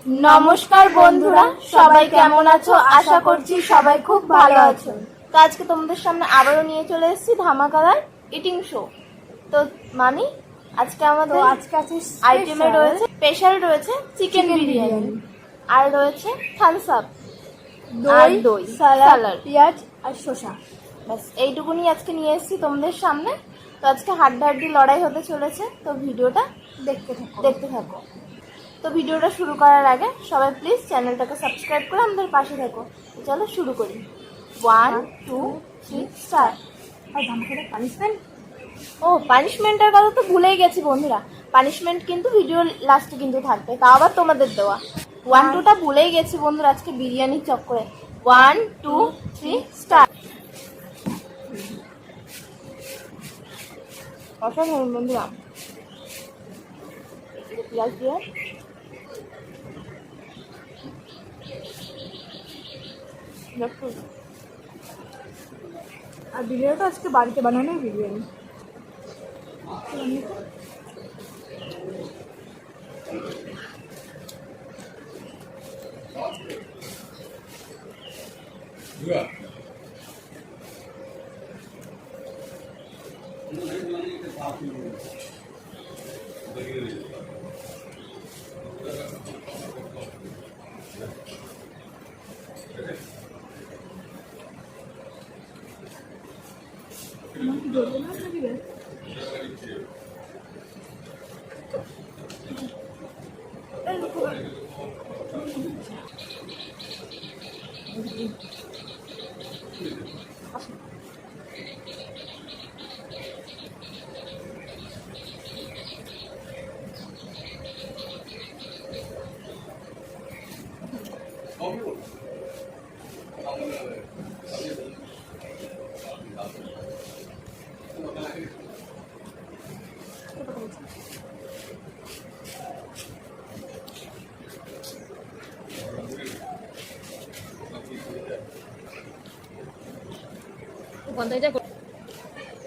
নমস্কার বন্ধুরা, সবাই কেমন আছো? আশা করছি সবাই খুব ভালো আছো। তো আজকে তোমাদের সামনে আবারও নিয়ে চলে এসেছি ধামাকাদার ইটিং শো। তো মামি, আজকে আমাদের আইটেমে রয়েছে স্পেশাল রয়েছে চিকেন বিরিয়ানি, আর রয়েছে থামস আপ, দই, স্যালাড, পেঁয়াজ আর শসা। ব্যাস এইটুকুনি আজকে নিয়ে এসেছি তোমাদের সামনে। তো আজকে হাড্ডাহাড্ডি লড়াই হতে চলেছে, তো ভিডিওটা দেখতে থাকো। তো ভিডিওটা শুরু করার আগে সবাই প্লিজ চ্যানেলটাকে সাবস্ক্রাইব করে আমাদের পাশে থাকো। চলো শুরু করি। 1 2 3 স্টার্ট। পানিশমেন্ট, পানিশমেন্টের কথা তো ভুলেই গেছি বন্ধুরা। পানিশমেন্ট কিন্তু ভিডিও লাস্টে কিন্তু থাকবে, তা আবার তোমাদের দেওয়া। 1 2টা ভুলেই গেছি বন্ধুরা আজকে বিরিয়ানির চক্করে। 1 2 3 স্টার্ট। অসাধারণ বন্ধুরা, পেঁয়াজ দিয়ে আর বিরিয়ানিটা আজকে বাড়িতে বানানো বিরিয়ানি।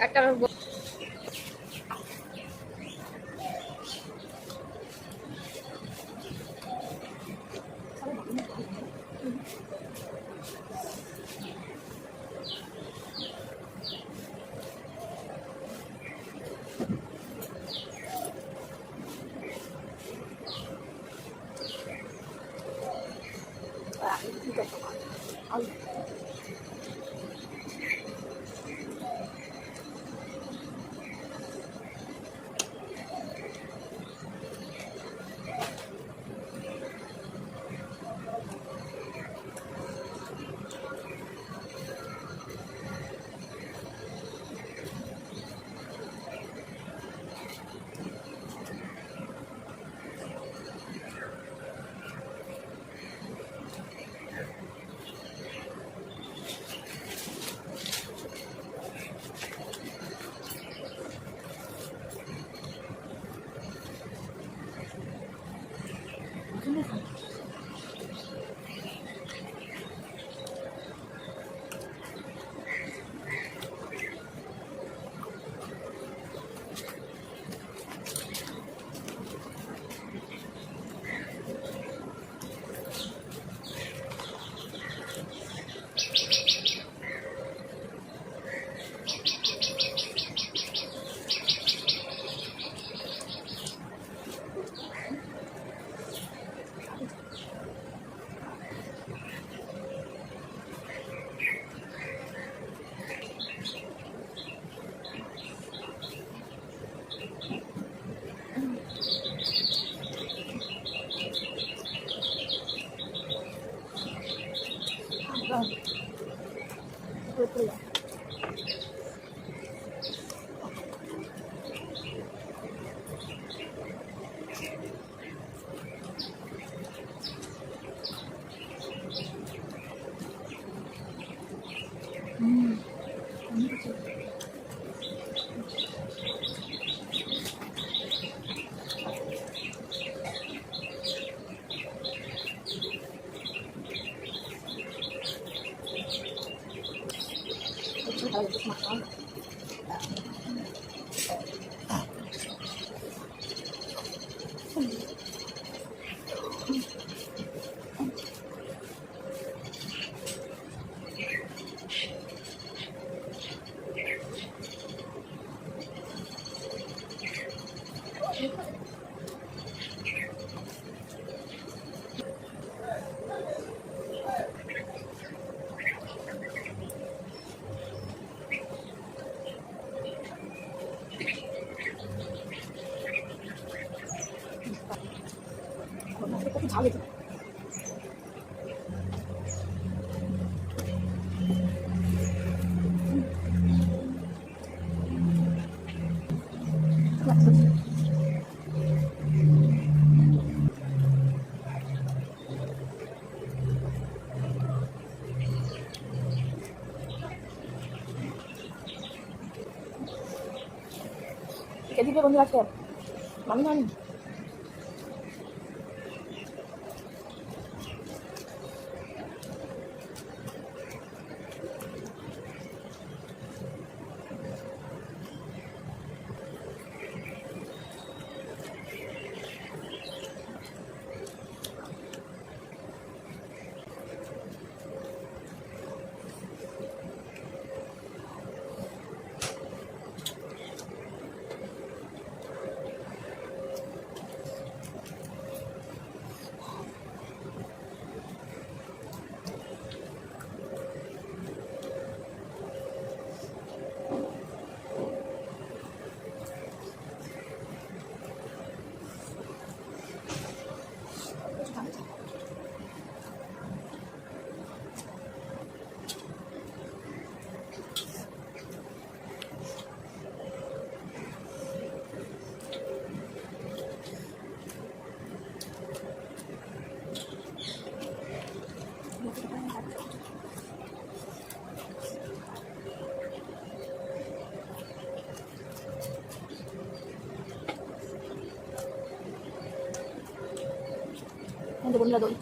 একটা একটু ঝালে তো। কে দিবে বন্ধু আজকে? আমি জানি। বন্ধুরা দই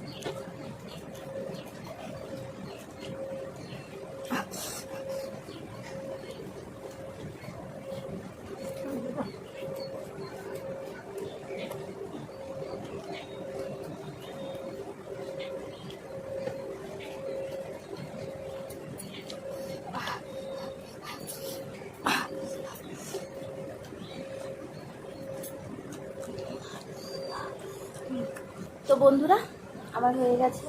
তো বন্ধুরা আমার হয়ে গেছে,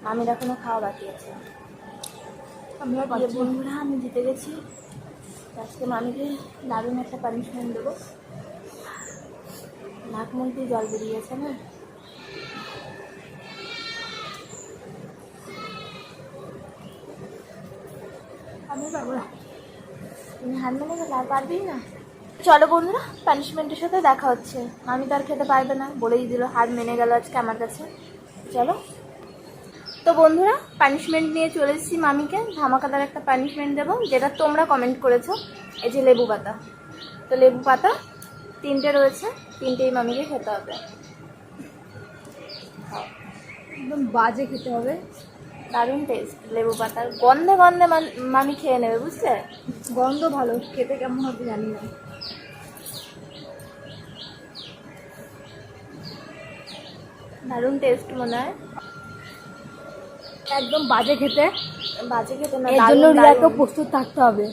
মামির এখনো খাওয়া বাকি আছে। আমরা যে বন্ধুরা আমি জিতে গেছি, আজকে মামিকে দারুণ একটা পানিশমেন্ট দেবো। নাক মুখ দিয়ে জল বেরিয়েছে না। আমি পারবো না। তুমি হার মেনে গেলে আর পারবি না। চলো বন্ধুরা, পানিশমেন্টের সাথে দেখা হচ্ছে। মামি তো আর খেতে পারবে না, বলেই দিল, হার মেনে গেল আজকে আমার কাছে। চলো। তো বন্ধুরা, পানিশমেন্ট নিয়ে চলে এসেছি মামিকে। ধামাকাদার একটা পানিশমেন্ট দেবো, যেটা তোমরা কমেন্ট করেছো। এই যে লেবু পাতা, তো লেবু পাতা 3টে রয়েছে, 3টেই মামিকে খেতে হবে। একদম বাজে খেতে হবে। দারুণ টেস্ট, লেবু পাতার গন্ধে গন্ধে মামি খেয়ে নেবে, বুঝলে? গন্ধ ভালো, খেতে কেমন হবে জানি না। দারুণ টেস্ট মনে হয়। একদম বাজে খেতে। বাজে খেতে না, এর জন্য রিয়াকে প্রস্তুত থাকতে হবে।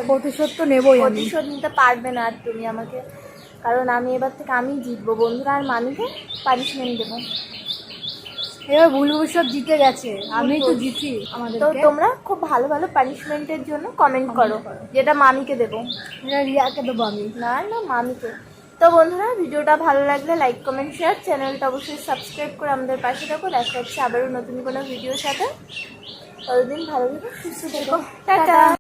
প্রতিশোধ তো নেবই আমি। প্রতিশোধ নিতে পারবে না আর তুমি আমাকে, কারণ আমি এবার থেকে আমি জিতবো বন্ধুরা, আর মামিকে পানিশমেন্ট দেবো। এবার ভুল ভবিষ্যৎ জিতে গেছে, আমি তো জিতি। তো আমাদেরকে তোমরা খুব ভালো ভালো পানিশমেন্টের জন্য কমেন্ট করো, যেটা মামিকে দেবো। এটা রিয়াকে দেবো আমি। না না, মামিকে। তো বন্ধুরা, ভিডিওটা ভালো লাগলে লাইক কমেন্ট শেয়ার, চ্যানেলটা অবশ্যই সাবস্ক্রাইব করে আমাদের পাশে থাকো। দেখা হচ্ছে আবারও নতুন কোনো ভিডিওর সাথে। ততদিন ভালো থেকো, সুস্থ থেকো, টাটা।